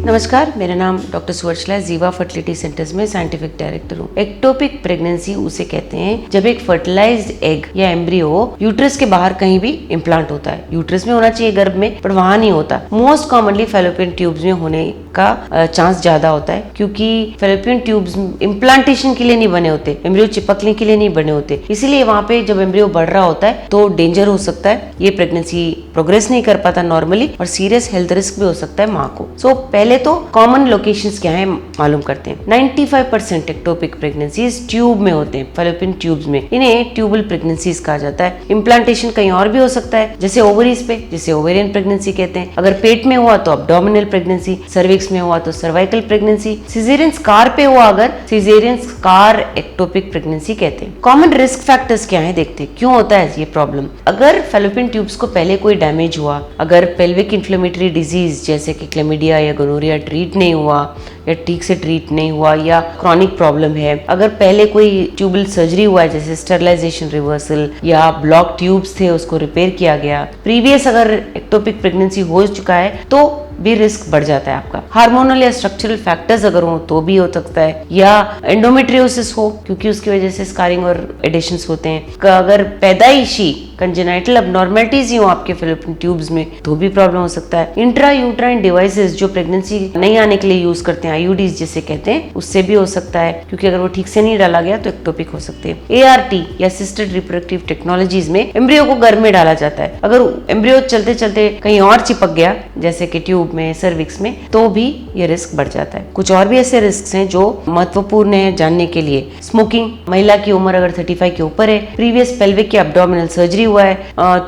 नमस्कार, मेरा नाम डॉक्टर सुवर्चला जीवा फर्टिलिटी सेंटर्स में साइंटिफिक डायरेक्टर हूँ। एक्टोपिक प्रेगनेंसी उसे कहते हैं जब एक फर्टिलाइज्ड एग या एम्ब्रियो यूट्रस के बाहर कहीं भी इम्प्लांट होता है। यूट्रस में होना चाहिए गर्भ में, पर वहां नहीं होता। मोस्ट कॉमनली फैलोपियन ट्यूब्स में होने का चांस ज्यादा होता है, क्योंकि फैलोपियन ट्यूब्स इम्प्लांटेशन के लिए नहीं बने होते, एम्ब्रियो चिपकने के लिए नहीं बने होते। इसीलिए वहां पे जब एम्ब्रियो बढ़ रहा होता है तो डेंजर हो सकता है, ये प्रेगनेंसी प्रोग्रेस नहीं कर पाता नॉर्मली, और सीरियस हेल्थ रिस्क भी हो सकता है माँ को। सो पहले तो कॉमन लोकेशंस क्या है मालूम करते हैं। 95% एक्टोपिक प्रेगनेंसीज ट्यूब में होते हैं, फैलोपियन ट्यूब्स में। इन्हें ट्यूबल प्रेगनेंसीज कहा जाता है। इम्प्लांटेशन कहीं और भी हो सकता है, जैसे ओवरीज पे, जिसे ओवेरियन प्रेगनेंसी कहते हैं। अगर पेट में हुआ तो अब्डोमिनल प्रेगनेंसी, सर्विक्स में हुआ तो सर्वाइकल प्रेगनेंसी, सिजेरियन स्कार पे हुआ अगर सिजेरियन स्कार एक्टोपिक प्रेगनेंसी कहते हैं। कॉमन रिस्क फैक्टर्स क्या है देखते हैं, क्यों होता है ये प्रॉब्लम। अगर फैलोपियन ट्यूब्स को पहले कोई डैमेज हुआ, अगर पेल्विक इन्फ्लेमेटरी डिजीज जैसे कि क्लेमिडिया या गोनोरिया ट्रीट नहीं हुआ, या ठीक से ट्रीट नहीं हुआ, या क्रॉनिक प्रॉब्लम है, अगर पहले कोई ट्यूबल सर्जरी हुआ है जैसे स्टरलाइजेशन रिवर्सल, या ब्लॉक ट्यूब्स थे उसको रिपेयर किया गया, प्रीवियस अगर एक्टोपिक प्रेगनेंसी हो चुका है तो भी रिस्क बढ़ जाता है आपका। हार्मोनल या स्ट्रक्चरल फैक्टर्स अगर हो तो भी हो सकता है, या एंडोमेट्रियोसिस हो क्योंकि उसकी वजह से स्कारिंग और एडिशंस होते हैं। अगर पैदाइशी कंजेनाइटल अबनॉर्मलिटीज ही हो आपके फैलोपियन ट्यूब्स में तो भी प्रॉब्लम हो सकता है। इंट्रा यूट्राइन डिवाइसेस जो प्रेगनेंसी नहीं आने के लिए यूज करते हैं, आईयूडीज जिसे कहते हैं, उससे भी हो सकता है, क्योंकि अगर वो ठीक से नहीं डाला गया तो एक्टोपिक हो सकते हैं। एआरटी या असिस्टेड रिप्रोडक्टिव टेक्नोलॉजीज में एम्ब्रियो को गर्भ में डाला जाता है। अगर एम्ब्रियो चलते चलते कहीं और चिपक गया जैसे कि ट्यूब में, सर्विक्स में, तो भी ये रिस्क बढ़ जाता है। कुछ और भी ऐसे रिस्क हैं जो महत्वपूर्ण है जानने के लिए। स्मोकिंग, महिला की उम्र अगर 35 के ऊपर है, प्रीवियस पेल्विक या एब्डोमिनल सर्जरी हुआ है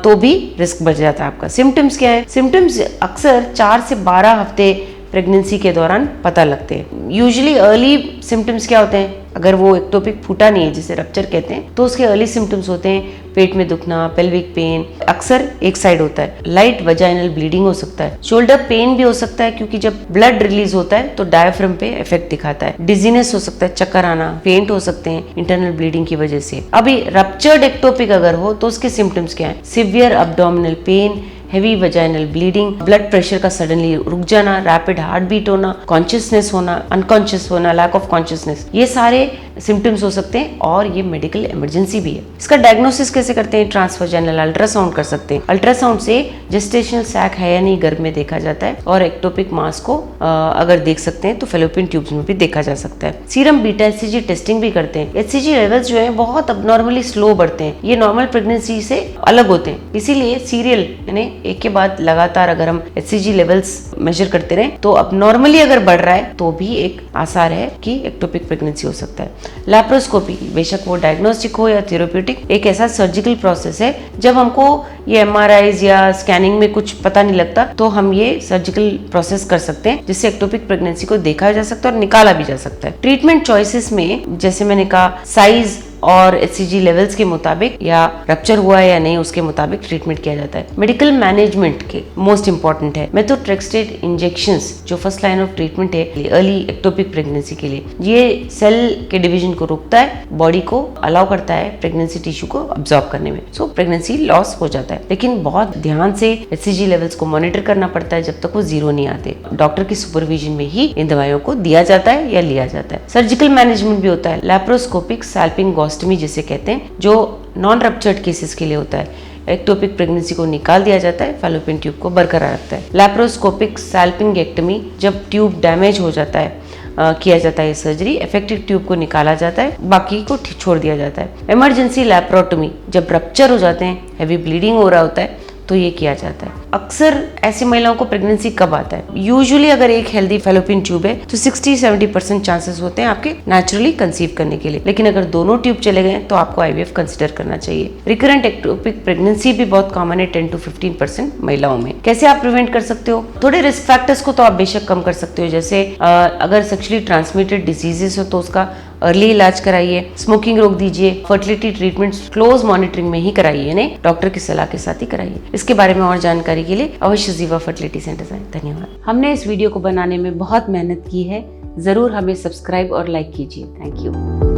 तो भी रिस्क बढ़ जाता है आपका। सिम्टम्स क्या है? सिम्टम्स अक्सर 4 से 12 हफ्ते प्रेगनेंसी के दौरान पता लगते हैं। यूजुअली अर्ली सिम्टम्स क्या होते हैं? अगर वो एक्टोपिक फूटा नहीं है जिसे रप्चर कहते हैं तो उसके अर्ली सिम्टम्स होते हैं पेट में दुखना, पेल्विक पेन, अक्सर एक साइड होता है, लाइट वजाइनल ब्लीडिंग हो सकता है, शोल्डर पेन भी हो सकता है क्योंकि जब ब्लड रिलीज होता है तो डायफ्राम पे इफेक्ट दिखाता है, डिजीनेस हो सकता है, चक्कर आना, फेंट हो सकते हैं इंटरनल ब्लीडिंग की वजह से। अभी रप्चर्ड एक्टोपिक अगर हो तो उसके सिम्टम्स क्या है? Severe abdominal pain, heavy vaginal bleeding, blood pressure का सडनली रुक जाना, रैपिड हार्ट बीट होना, कॉन्शियसनेस होना, अनकॉन्शियस होना, लैक ऑफ कॉन्शियसनेस, ये सारे सिम्टम्स हो सकते हैं और ये मेडिकल इमरजेंसी भी है। इसका डायग्नोसिस कैसे करते हैं? ट्रांसवजाइनल अल्ट्रासाउंड कर सकते हैं। अल्ट्रासाउंड से जेस्टेशनल सैक है या नहीं गर्भ में देखा जाता है, और एक्टोपिक मास को अगर देख सकते हैं तो फैलोपियन ट्यूब्स में भी देखा जा सकता है। सीरम बीटा एचसीजी टेस्टिंग भी करते हैं। एचसीजी लेवल्स जो है बहुत अबनॉर्मली स्लो बढ़ते हैं, ये नॉर्मल प्रेगनेंसी से अलग होते हैं। इसीलिए सीरियल यानी एक के बाद लगातार अगर हम एचसीजी लेवल्स मेजर करते रहे तो अब नॉर्मली अगर बढ़ रहा है तो भी एक आसार है कि एक्टोपिक प्रेगनेंसी हो सकता है। लैप्रोस्कोपी, बेशक वो डायग्नोस्टिक हो या थेरेप्यूटिक, एक ऐसा सर्जिकल प्रोसेस है जब हमको ये एमआरआईज या स्कैनिंग में कुछ पता नहीं लगता तो हम ये सर्जिकल प्रोसेस कर सकते हैं, जिससे एक्टोपिक प्रेगनेंसी को देखा जा सकता है और निकाला भी जा सकता है। ट्रीटमेंट चॉइसेस में जैसे मैंने कहा साइज और एचसीजी लेवल्स के मुताबिक या रप्चर हुआ है या नहीं उसके मुताबिक ट्रीटमेंट किया जाता है। मेडिकल मैनेजमेंट के मोस्ट इंपॉर्टेंट है मेथोट्रेक्सटेट इंजेक्शंस, जो फर्स्ट लाइन ऑफ ट्रीटमेंट है अर्ली एक्टोपिक प्रेगनेंसी के लिए। ये सेल के डिवीजन को रोकता है, बॉडी को अलाउ करता है प्रेगनेंसी टिश्यू को अब्सॉर्ब करने में, सो प्रेगनेंसी लॉस हो जाता है। लेकिन बहुत ध्यान से एचसीजी लेवल्स को मॉनिटर करना पड़ता है जब तक वो जीरो नहीं आते। डॉक्टर की सुपरविजन में ही इन दवाइयों को दिया जाता है या लिया जाता है। सर्जिकल मैनेजमेंट भी होता है। लैप्रोस्कोपिक सैल्पिंग जिसे कहते हैं, जो नॉन रप्चर्ड केसेस के लिए होता है। एक्टोपिक प्रेगनेंसी को निकाल दिया जाता है, फैलोपियन ट्यूब को बरकरार रखता है। लैप्रोस्कोपिक सैल्पिंगेक्टमी, जब ट्यूब डैमेज हो जाता है किया जाता है सर्जरी, इफेक्टिव ट्यूब को निकाला जाता है, बाकी को छोड़ दिया जाता है। इमरजेंसी लैप्रोटमी, जब रप्चर हो जाते हैं, हैवी ब्लीडिंग हो रहा होता है तो ये किया जाता है। अक्सर ऐसी महिलाओं को प्रेगनेंसी कब आता है? यूजुअली अगर एक हेल्दी फैलोपियन ट्यूब है तो 60-70% चांसेस होते हैं आपके नेचुरली कंसीव करने के लिए। लेकिन अगर दोनों ट्यूब चले गए तो आपको आईवीएफ कंसिडर करना चाहिए। रिकरेंट एक्टोपिक प्रेगनेंसी भी बहुत कॉमन है 10 to 15% महिलाओं में। कैसे आप प्रिवेंट कर सकते हो? थोड़े रिस्क फैक्टर्स को तो आप बेशक कम कर सकते हो, जैसे अगर सेक्सुअली ट्रांसमिटेड डिजीजेस हो तो उसका अर्ली इलाज कराइए, स्मोकिंग रोक दीजिए, फर्टिलिटी ट्रीटमेंट क्लोज मॉनिटरिंग में ही कराइए, ने डॉक्टर की सलाह के साथ ही कराइए। इसके बारे में और जानकारी के लिए अवश्य जीवा फर्टिलिटी सेंटर आए। धन्यवाद। हमने इस वीडियो को बनाने में बहुत मेहनत की है, जरूर हमें सब्सक्राइब और लाइक कीजिए। Thank you.